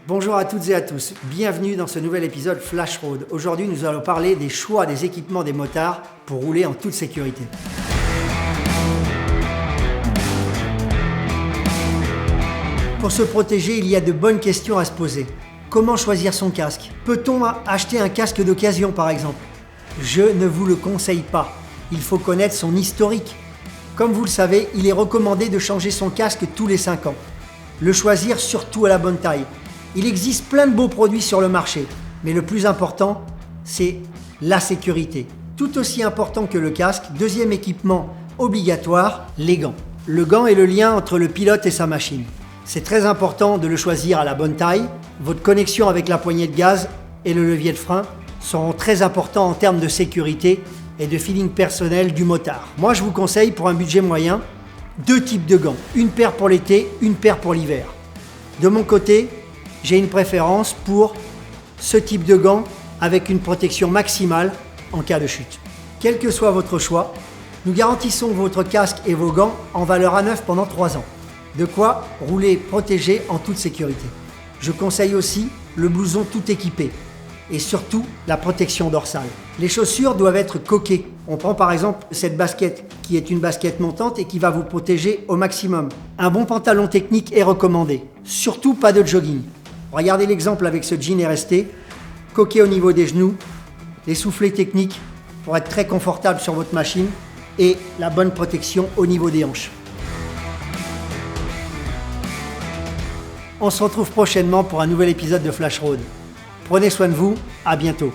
Bonjour à toutes et à tous, bienvenue dans ce nouvel épisode Flash Road. Aujourd'hui, nous allons parler des choix des équipements des motards pour rouler en toute sécurité. Pour se protéger, il y a de bonnes questions à se poser. Comment choisir son casque? Peut-on acheter un casque d'occasion par exemple? Je ne vous le conseille pas. Il faut connaître son historique. Comme vous le savez, il est recommandé de changer son casque tous les 5 ans. Le choisir surtout à la bonne taille. Il existe plein de beaux produits sur le marché, mais le plus important, c'est la sécurité. Tout aussi important que le casque, deuxième équipement obligatoire, les gants. Le gant est le lien entre le pilote et sa machine. C'est très important de le choisir à la bonne taille. Votre connexion avec la poignée de gaz et le levier de frein seront très importants en termes de sécurité et de feeling personnel du motard. Moi, je vous conseille pour un budget moyen, 2 types de gants. Une paire pour l'été, une paire pour l'hiver. De mon côté, j'ai une préférence pour ce type de gants avec une protection maximale en cas de chute. Quel que soit votre choix, nous garantissons votre casque et vos gants en valeur à neuf pendant 3 ans. De quoi rouler protégé en toute sécurité. Je conseille aussi le blouson tout équipé et surtout la protection dorsale. Les chaussures doivent être coquées. On prend par exemple cette basket qui est une basket montante et qui va vous protéger au maximum. Un bon pantalon technique est recommandé. Surtout pas de jogging. Regardez l'exemple avec ce jean RST, coqué au niveau des genoux, les soufflets techniques pour être très confortable sur votre machine et la bonne protection au niveau des hanches. On se retrouve prochainement pour un nouvel épisode de Flash Road. Prenez soin de vous, à bientôt.